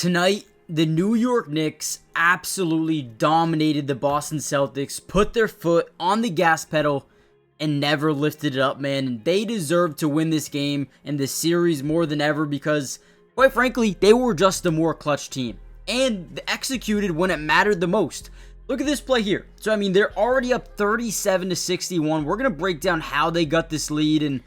Tonight, the New York Knicks absolutely dominated the Boston Celtics, put their foot on the gas pedal, and never lifted it up, man. And they deserve to win this game and this series more than ever because, quite frankly, they were just the more clutch team. And executed when it mattered the most. Look at this play here. So, I mean, they're already up 37-61. We're going to break down how they got this lead and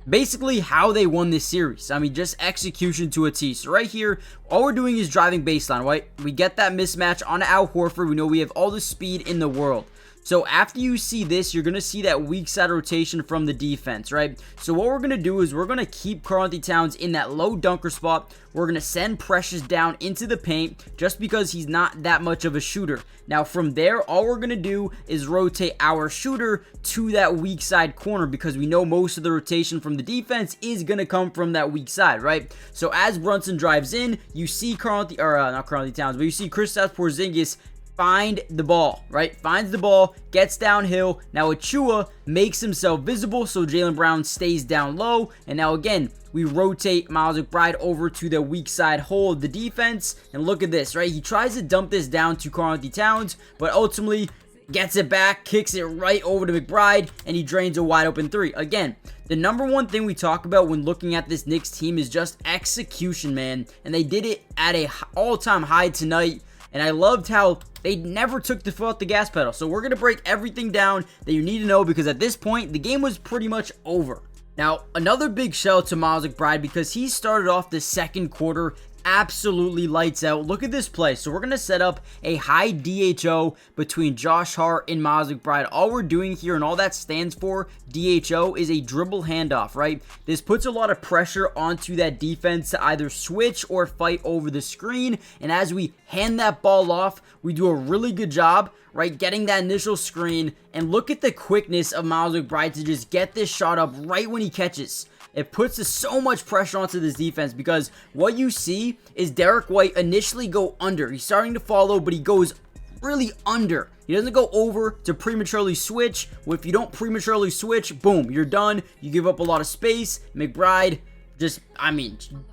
basically how they won this series. I mean, just execution to a T. So right here, all we're doing is driving baseline, right? We get that mismatch on Al Horford. We know we have all the speed in the world. So after you see this, you're going to see that weak side rotation from the defense, right? So what we're going to do is we're going to keep Karl-Anthony Towns in that low dunker spot. We're going to send Precious down into the paint just because he's not that much of a shooter. Now from there, all we're going to do is rotate our shooter to that weak side corner because we know most of the rotation from the defense is going to come from that weak side, right? So as Brunson drives in, you see not Karl-Anthony Towns, but you see Kristaps Porzingis find the ball, right? Finds the ball, gets downhill. Now Achua makes himself visible, so Jalen Brown stays down low. And now again, we rotate Miles McBride over to the weak side hole of the defense. And look at this, right? He tries to dump this down to Karl-Anthony Towns, but ultimately gets it back, kicks it right over to McBride, and he drains a wide open three. Again, the number one thing we talk about when looking at this Knicks team is just execution, man. And they did it at a all-time high tonight. And I loved how they never took the foot off the gas pedal. So we're going to break everything down that you need to know because at this point, the game was pretty much over. Now, another big shout out to Miles McBride because he started off the second quarter absolutely lights out. Look at this play. So we're going to set up a high DHO between Josh Hart and Miles McBride. All we're doing here and all that stands for DHO is a dribble handoff, right? This puts a lot of pressure onto that defense to either switch or fight over the screen. And as we hand that ball off, we do a really good job, right, getting that initial screen. And look at the quickness of Miles McBride to just get this shot up right when he catches. It puts so much pressure onto this defense because what you see is Derek White initially go under. He's starting to follow, but he goes really under. He doesn't go over to prematurely switch. Well, if you don't prematurely switch, boom, you're done. You give up a lot of space. McBride just,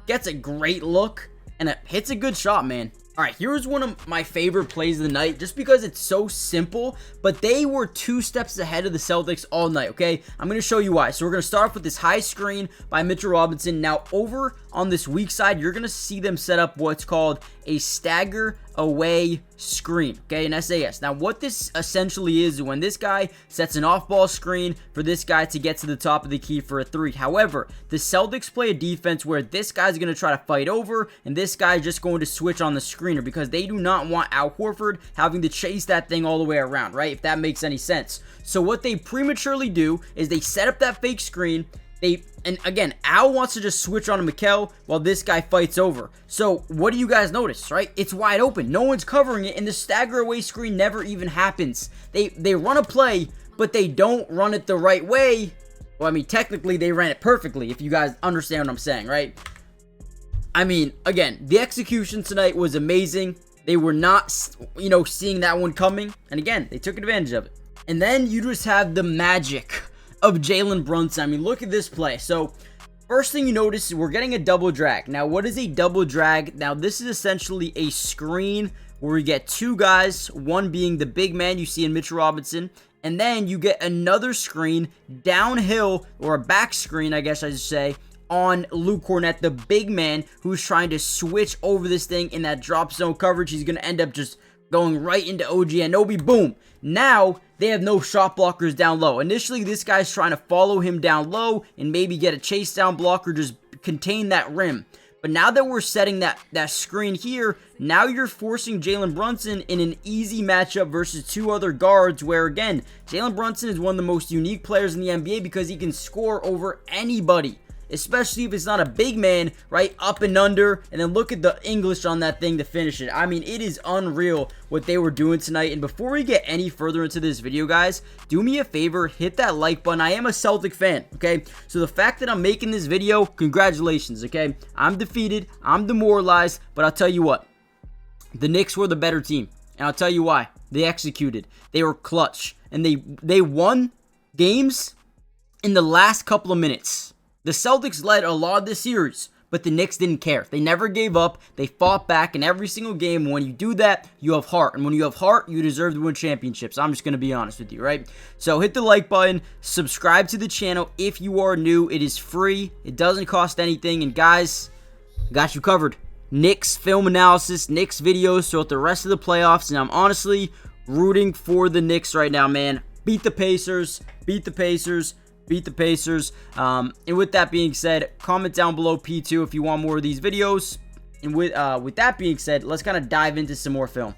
gets a great look and it hits a good shot, man. All right, here's one of my favorite plays of the night just because it's so simple, but they were 2 steps ahead of the Celtics all night, okay? I'm going to show you why. So we're going to start off with this high screen by Mitchell Robinson. Now, over on this weak side, you're going to see them set up what's called a stagger away screen, okay, an SAS. Now, what this essentially is when this guy sets an off-ball screen for this guy to get to the top of the key for a 3. However, the Celtics play a defense where this guy's going to try to fight over, and this guy's just going to switch on the screener because they do not want Al Horford having to chase that thing all the way around, right, if that makes any sense. So what they prematurely do is they set up that fake screen. And again, Al wants to just switch on to Mikal while this guy fights over. So what do you guys notice, right? It's wide open. No one's covering it, and the stagger away screen never even happens. They run a play, but they don't run it the right way. Well, technically they ran it perfectly, if you guys understand what I'm saying, right? Again, the execution tonight was amazing. They were not, seeing that one coming. And again, they took advantage of it. And then you just have the magic of Jalen Brunson. Look at this play. So, first thing you notice is we're getting a double drag. Now, what is a double drag? Now, this is essentially a screen where we get 2 guys, one being the big man you see in Mitchell Robinson, and then you get another screen downhill, or a back screen, I guess I should say, on Luke Cornett, the big man who's trying to switch over this thing in that drop zone coverage. He's going to end up just going right into OG Anunoby. Boom. Now, they have no shot blockers down low. Initially, this guy's trying to follow him down low and maybe get a chase down blocker, just contain that rim. But now that we're setting that screen here, now you're forcing Jalen Brunson in an easy matchup versus 2 other guards where, again, Jalen Brunson is one of the most unique players in the NBA because he can score over anybody. Especially if it's not a big man, right, up and under, and then look at the English on that thing to finish it. It is unreal what they were doing tonight. And before we get any further into this video, guys, do me a favor, hit that like button. I am a Celtic fan, okay? So the fact that I'm making this video, congratulations, okay? I'm defeated, I'm demoralized, but I'll tell you what, the Knicks were the better team, and I'll tell you why. They executed, they were clutch, and they won games in the last couple of minutes. The Celtics led a lot of this series, but the Knicks didn't care. They never gave up. They fought back in every single game. When you do that, you have heart. And when you have heart, you deserve to win championships. I'm just going to be honest with you, right? So hit the like button. Subscribe to the channel if you are new. It is free. It doesn't cost anything. And guys, got you covered. Knicks film analysis, Knicks videos throughout the rest of the playoffs. And I'm honestly rooting for the Knicks right now, man. Beat the Pacers. Beat the Pacers. Beat the Pacers. And with that being said, comment down below P2 if you want more of these videos. And with that being said, let's kind of dive into some more film.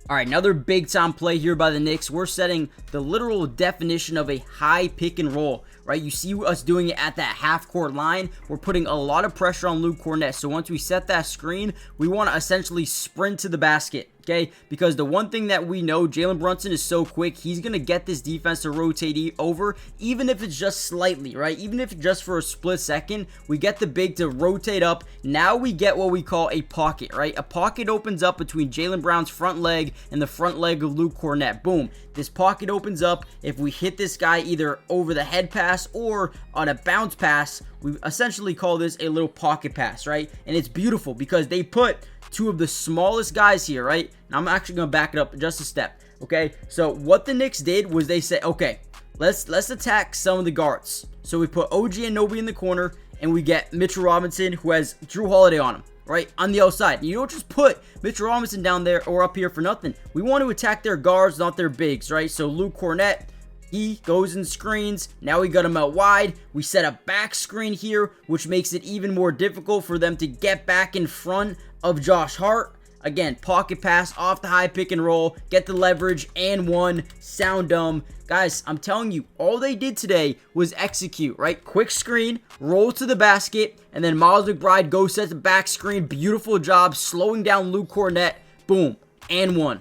All right, another big time play here by the Knicks. We're setting the literal definition of a high pick and roll, right? You see us doing it at that half court line. We're putting a lot of pressure on Luke Kornet. So once we set that screen, we want to essentially sprint to the basket. Okay, because the one thing that we know, Jalen Brunson is so quick, he's going to get this defense to rotate over, even if it's just slightly, right? Even if just for a split second, we get the big to rotate up. Now we get what we call a pocket, right? A pocket opens up between Jalen Brown's front leg and the front leg of Luke Kornet. Boom. This pocket opens up. If we hit this guy either over the head pass or on a bounce pass, we essentially call this a little pocket pass, right? And it's beautiful because they put two of the smallest guys here, right? And I'm actually going to back it up just a step, okay? So what the Knicks did was they said, okay, let's attack some of the guards. So we put OG Anunoby in the corner, and we get Mitchell Robinson, who has Drew Holiday on him, right? On the outside. You don't just put Mitchell Robinson down there or up here for nothing. We want to attack their guards, not their bigs, right? So Luke Kornet, he goes and screens. Now we got him out wide. We set a back screen here, which makes it even more difficult for them to get back in front of Josh Hart. Again, pocket pass off the high pick and roll, get the leverage and one. Sound dumb. Guys, I'm telling you, all they did today was execute, right? Quick screen, roll to the basket, and then Miles McBride goes set the back screen. Beautiful job slowing down Luke Kornet. Boom, and one.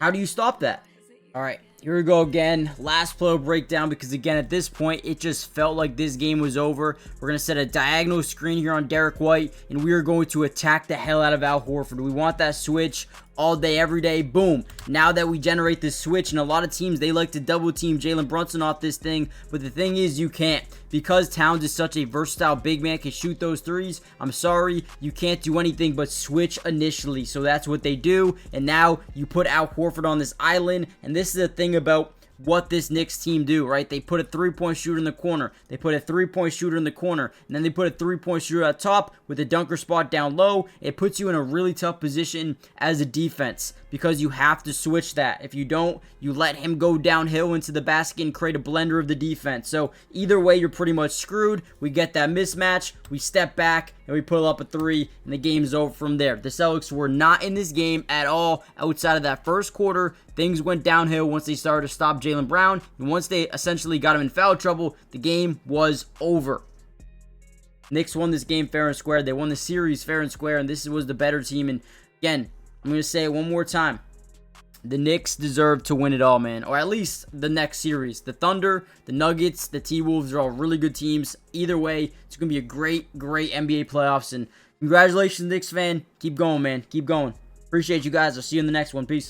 How do you stop that? All right. Here we go again. Last play breakdown because, again, at this point, it just felt like this game was over. We're going to set a diagonal screen here on Derek White, and we are going to attack the hell out of Al Horford. We want that switch all day, every day. Boom. Now that we generate this switch, and a lot of teams, they like to double team Jalen Brunson off this thing, but the thing is, you can't. Because Towns is such a versatile big man, can shoot those threes, I'm sorry, you can't do anything but switch initially. So that's what they do, and now you put Al Horford on this island, and this is the thing about what this Knicks team do, right? They put a three-point shooter in the corner. They put a three-point shooter in the corner. And then they put a three-point shooter at top with a dunker spot down low. It puts you in a really tough position as a defense because you have to switch that. If you don't, you let him go downhill into the basket and create a blender of the defense. So either way, you're pretty much screwed. We get that mismatch. We step back and we pull up a three, and the game's over from there. The Celtics were not in this game at all outside of that first quarter. Things went downhill once they started to stop Jaylen Brown, and once they essentially got him in foul trouble, the game was over. Knicks won this game fair and square. They won the series fair and square, and this was the better team. And again, I'm going to say it one more time. The Knicks deserve to win it all, man. Or at least the next series. The Thunder, the Nuggets, the T-Wolves are all really good teams. Either way, it's going to be a great, great NBA playoffs. And congratulations, Knicks fan. Keep going, man. Keep going. Appreciate you guys. I'll see you in the next one. Peace.